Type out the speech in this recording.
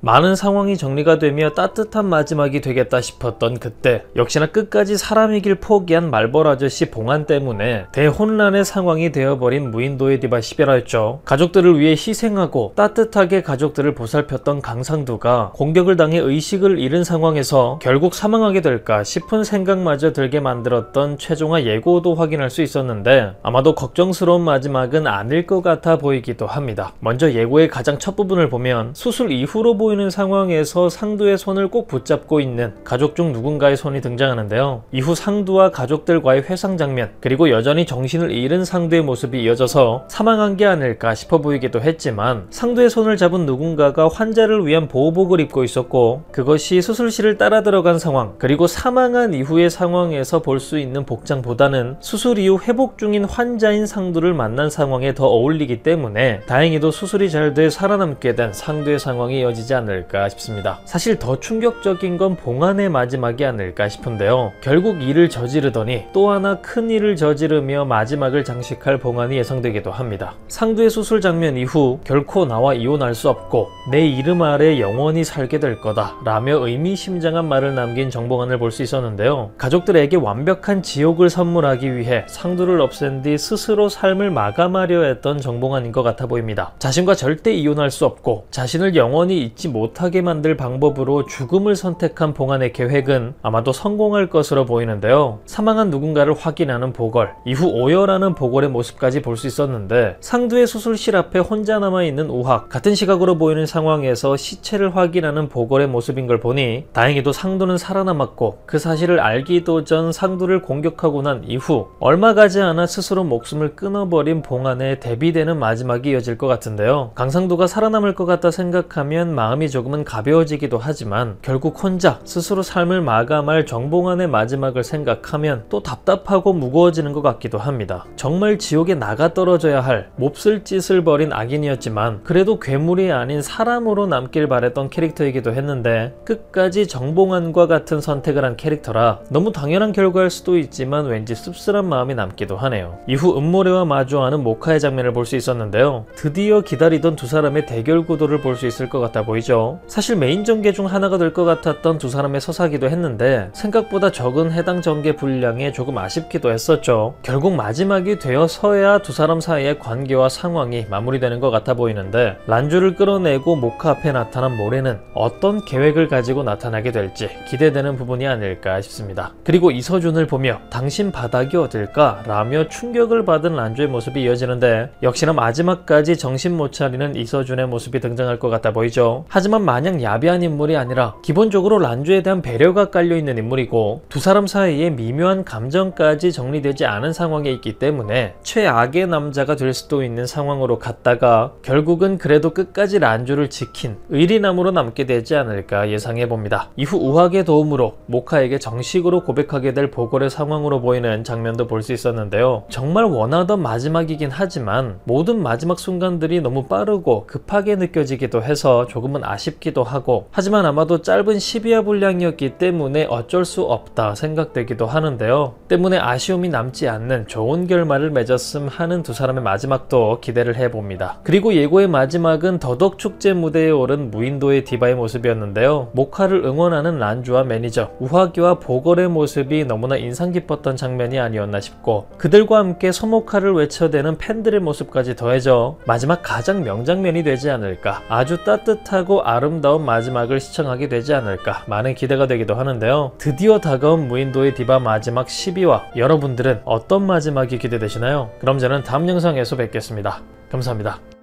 많은 상황이 정리가 되며 따뜻한 마지막이 되겠다 싶었던 그때, 역시나 끝까지 사람의 길 포기한 말벌 아저씨 봉안 때문에 대혼란의 상황이 되어버린 무인도의 디바 시베라였죠. 가족들을 위해 희생하고 따뜻하게 가족들을 보살폈던 강상두가 공격을 당해 의식을 잃은 상황에서 결국 사망하게 될까 싶은 생각마저 들게 만들었던 최종화 예고도 확인할 수 있었는데, 아마도 걱정스러운 마지막은 아닐 것 같아 보이기도 합니다. 먼저 예고의 가장 첫 부분을 보면 수술 이후로 보이는 상황에서 상두의 손을 꼭 붙잡고 있는 가족 중 누군가의 손이 등장하는데요. 이후 상두와 가족들과의 회상 장면, 그리고 여전히 정신을 잃은 상두의 모습이 이어져서 사망한 게 아닐까 싶어 보이기도 했지만, 상두의 손을 잡은 누군가가 환자를 위한 보호복을 입고 있었고, 그것이 수술실을 따라 들어간 상황, 그리고 사망한 이후의 상황에서 볼 수 있는 복장보다는 수술 이후 회복 중인 환자인 상두를 만난 상황에 더 어울리기 때문에 다행히도 수술이 잘 돼 살아남게 된 상두의 상황이 이어지지 않을까 싶습니다. 사실 더 충격적인 건 봉안의 마지막이 아닐까 싶은데요. 결국 일을 저지르더니 또 하나 큰 일을 저지르며 마지막을 장식할 봉안이 예상되기도 합니다. 상두의 수술 장면 이후 결코 나와 이혼할 수 없고 내 이름 아래 영원히 살게 될 거다 라며 의미심장한 말을 남긴 정봉안을 볼 수 있었는데요. 가족들에게 완벽한 지옥을 선물하기 위해 상두를 없앤 뒤 스스로 삶을 마감하려 했던 정봉안인 것 같아 보입니다. 자신과 절대 이혼할 수 없고 자신을 영원히 잊지 못하게 만들 방법으로 죽음을 선택한 봉안의 계획은 아마도 성공할 것으로 보이는데요. 사망한 누군가를 확인하는 보궐, 이후 오열하는 보궐의 모습까지 볼 수 있었는데, 상두의 수술실 앞에 혼자 남아있는 우학, 같은 시각으로 보이는 상황에서 시체를 확인하는 보궐의 모습인 걸 보니 다행히도 상두는 살아남았고, 그 사실을 알기도 전 상두를 공격하고 난 이후 얼마 가지 않아 스스로 목숨을 끊어버린 봉안의 대비되는 마지막이 이어질 것 같은데요. 강상두가 살아남을 것 같다 생각하면 마음이 조금은 가벼워지기도 하지만, 결국 혼자 스스로 삶을 마감할 정봉안의 마지막을 생각하면 또 답답하고 무거워지는 것 같기도 합니다. 정말 지옥에 나가 떨어져야 할 몹쓸 짓을 벌인 악인이었지만 그래도 괴물이 아닌 사람으로 남길 바랬던 캐릭터이기도 했는데, 끝까지 정봉안과 같은 선택을 한 캐릭터라 너무 당연한 결과일 수도 있지만 왠지 씁쓸한 마음이 남기도 하네요. 이후 음모래와 마주하는 모카의 장면을 볼 수 있었는데요. 드디어 기다리던 두 사람의 대결 구도를 볼 수 있을 것 같아 보이죠. 사실 메인 전개 중 하나가 될 것 같았던 두 사람의 서사기도 했는데 생각보다 적은 해당 전개 분량에 조금 아쉽기도 했었죠. 결국 마지막이 되어서야 두 사람 사이의 관계와 상황이 마무리되는 것 같아 보이는데, 란주를 끌어내고 모카 앞에 나타난 모래는 어떤 계획을 가지고 나타나게 될지 기대되는 부분이 아닐까 싶습니다. 그리고 이서준을 보며 당신 바닥이 어딜까? 라며 충격을 받은 란주의 모습이 이어지는데, 역시나 마지막까지 정신 못 차리는 이서준의 모습이 등장할 것 같아 보이죠. 하지만 마냥 야비한 인물이 아니라 기본적으로 란주에 대한 배려가 깔려있는 인물이고, 두 사람 사이에 미묘한 감정까지 정리되지 않은 상황에 있기 때문에 최악의 남자가 될 수도 있는 상황으로 갔다가 결국은 그래도 끝까지 란주를 지킨 의리남으로 남게 되지 않을까 예상해봅니다. 이후 우학의 도움으로 모카에게 정식으로 고백하게 될 보궐의 상황으로 보이는 장면도 볼 수 있었는데요. 정말 원하던 마지막이긴 하지만 모든 마지막 순간들이 너무 빠르고 급하게 느껴지기도 해서 조금은 아쉽기도 하고, 하지만 아마도 짧은 12화 분량이었기 때문에 어쩔 수 없다 생각되기도 하는데요. 때문에 아쉬움이 남지 않는 좋은 결말을 맺었음 하는 두 사람의 마지막도 기대를 해봅니다. 그리고 예고의 마지막은 더덕 축제 무대에 오른 무인도의 디바의 모습이었는데요. 모카를 응원하는 란주와 매니저, 우하기와 보궐의 모습이 너무나 인상 깊었던 장면이 아니었나 싶고, 그들과 함께 소모카를 외쳐대는 팬들의 모습까지 더해져 마지막 가장 명장면이 되지 않을까, 아주 따뜻하고 아름다운 마지막을 시청하게 되지 않을까 많은 기대가 되기도 하는데요. 드디어 다가온 무인도의 디바 마지막 12화, 여러분들은 어떤 마지막이 기대되시나요? 그럼 저는 다음 영상에서 뵙겠습니다. 감사합니다.